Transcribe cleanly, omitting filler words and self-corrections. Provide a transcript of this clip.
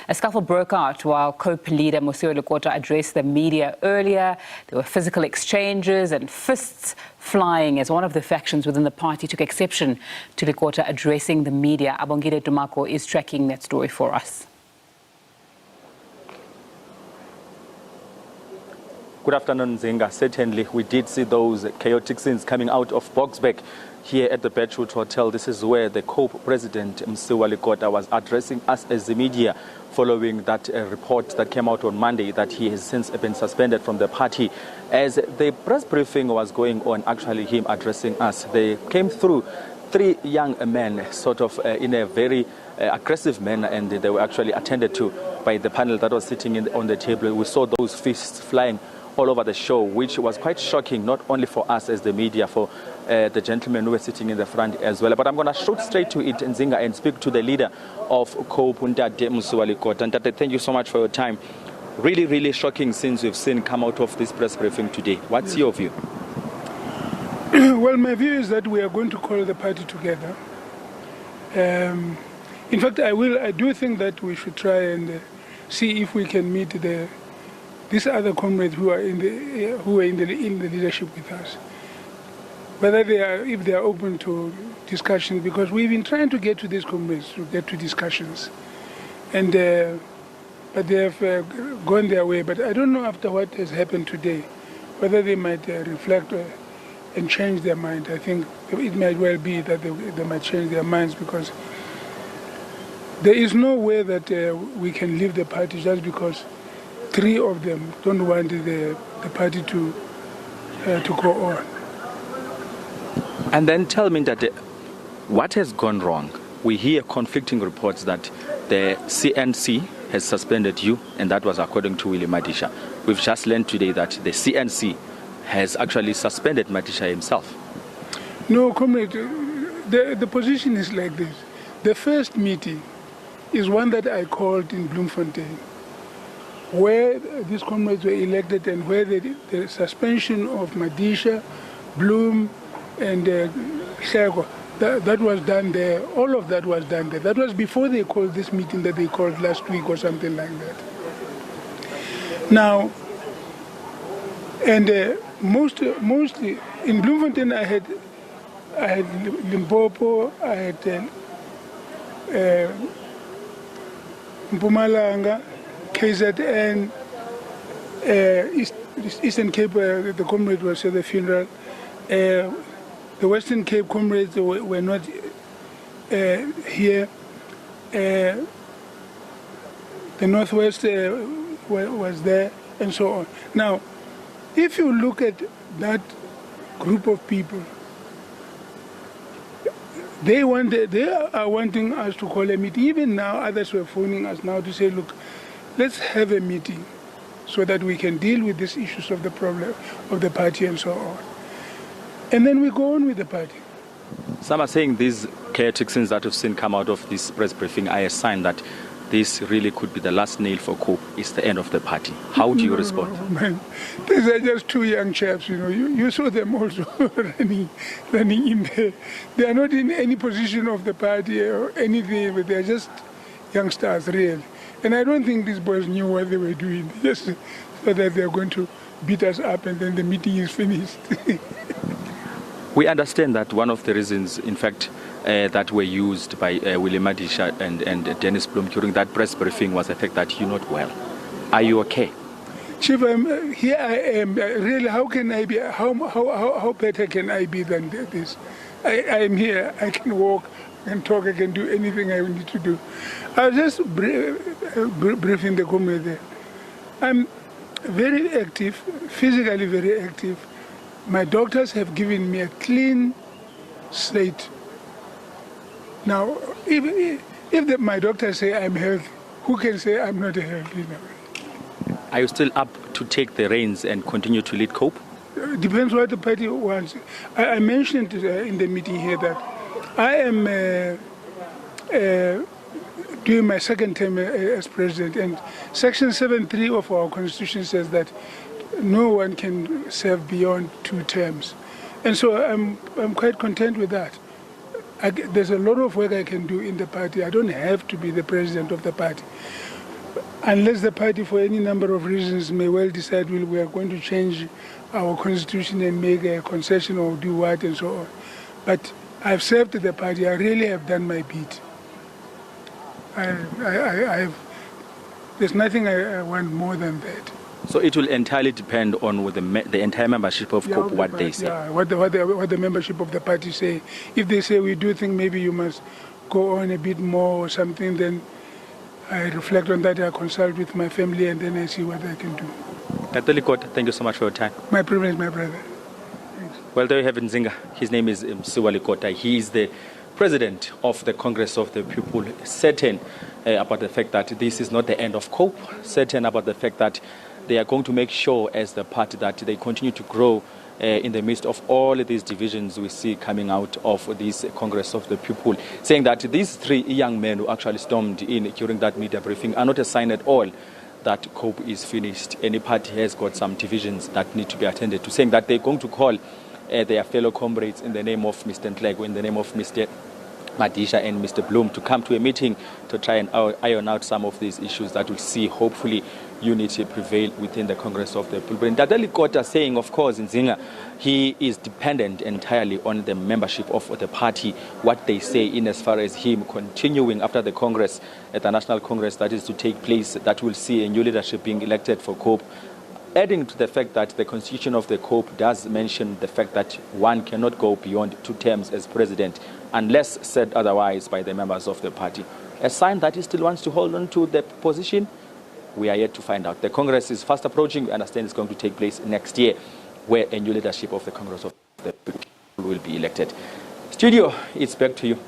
A scuffle broke out while COPE leader Mosiuoa Lekota addressed the media earlier. There were physical exchanges and fists flying as one of the factions within the party took exception to Lekota addressing the media. Abongile Dumako is tracking that story for us. Good afternoon, Zinga. Certainly, we did see those chaotic scenes coming out of Boksburg here at the Birchwood Hotel. This is where the COPE president, Mosiuoa Lekota, was addressing us as the media following that report that came out on Monday that he has since been suspended from the party. As the press briefing was going on, actually him addressing us, they came through three young men sort of in a very aggressive manner, and they were actually attended to by the panel that was sitting on the table. We saw those fists flying all over the show, which was quite shocking, not only for us as the media, for the gentlemen who were sitting in the front as well. But I'm going to shoot straight to it, Nzinga, and speak to the leader of COPE, Mosiuoa Lekota. And thank you so much for your time. Really, really shocking scenes we've seen come out of this press briefing today. What's your view? Well, my view is that we are going to call the party together. In fact, I do think that we should try and see if we can meet these other comrades who are in the leadership with us, whether if they are open to discussion, because we've been trying to get to these comrades to get to discussions, and but they have gone their way. But I don't know after what has happened today whether they might reflect and change their mind. I think it might well be that they might change their minds, because there is no way that we can leave the party just because three of them don't want the party to go on. And then tell me that what has gone wrong? We hear conflicting reports that the CNC has suspended you, and that was according to Willie Madisha. We've just learned today that the CNC has actually suspended Madisha himself. No, comrade, the position is like this. The first meeting is one that I called in Bloemfontein, where these comrades were elected, and where the suspension of Madisha, Bloem, and Shego, that was done there. All of that was done there. That was before they called this meeting that they called last week or something like that. Now, and mostly in Bloemfontein, I had Limpopo, I had Mpumalanga, KZN, Eastern Cape, the comrade was at the funeral. The Western Cape comrades were not here. The Northwest was there, and so on. Now, if you look at that group of people, they are wanting us to call a meeting. Even now, others were phoning us now to say, look, let's have a meeting so that we can deal with these issues of the problem of the party and so on. And then we go on with the party. Some are saying these chaotic scenes that we've seen come out of this press briefing are a sign that this really could be the last nail for COPE. It's the end of the party. How do you respond? No, man. These are just two young chaps, you know. You saw them also running in there. They are not in any position of the party or anything, but they are just youngsters, really. And I don't think these boys knew what they were doing. Just so that they're going to beat us up and then the meeting is finished. We understand that one of the reasons, in fact, that were used by Willie Madisha and Dennis Bloem during that press briefing was the fact that you're not well. Are you okay? Chief, here I am. Really, how can I be? How better can I be than this? I am here. I can walk, I can talk, I can do anything I need to do. I was just briefing the comrade there. I'm very active, physically very active. My doctors have given me a clean slate. Now, if my doctors say I'm healthy, who can say I'm not healthy now? Are you still up to take the reins and continue to lead COPE? Depends what the party wants. I mentioned in the meeting here that I am doing my second term as president, and Section 7.3 of our Constitution says that no one can serve beyond 2 terms. And so I'm quite content with that. There's a lot of work I can do in the party. I don't have to be the president of the party. unless the party, for any number of reasons, may well decide we are going to change our constitution and make a concession or do what and so on. But I've served the party. I really have done my bit. There's nothing I want more than that. So it will entirely depend on what the entire membership of COPE, what they say. Yeah, what the membership of the party say. If they say we do think maybe you must go on a bit more or something, then I reflect on that, I consult with my family, and then I see what I can do. Dr. Lekota, thank you so much for your time. My privilege, my brother. Thanks. Well, there you have it, Nzinga. His name is Mosiuoa Lekota. He is the president of the Congress of the People, certain about the fact that this is not the end of COPE, certain about the fact that they are going to make sure as the party that they continue to grow in the midst of all of these divisions we see coming out of this Congress of the People, saying that these three young men who actually stormed in during that media briefing are not a sign at all that COPE is finished. Any party has got some divisions that need to be attended to, saying that they're going to call their fellow comrades in the name of Mr. Ntlego, in the name of Mr. Madisha and Mr. Bloom to come to a meeting to try and iron out some of these issues that will see, hopefully, unity prevail within the Congress of the People. And Dr. Lekota saying, of course, in Nzinga, he is dependent entirely on the membership of the party, what they say in as far as him continuing after the Congress, at the National Congress that is to take place, that will see a new leadership being elected for COPE. Adding to the fact that the constitution of the COPE does mention the fact that one cannot go beyond 2 terms as president unless said otherwise by the members of the party. A sign that he still wants to hold on to the position? We are yet to find out. The Congress is fast approaching. We understand it's going to take place next year, where a new leadership of the Congress of the People will be elected. Studio, it's back to you.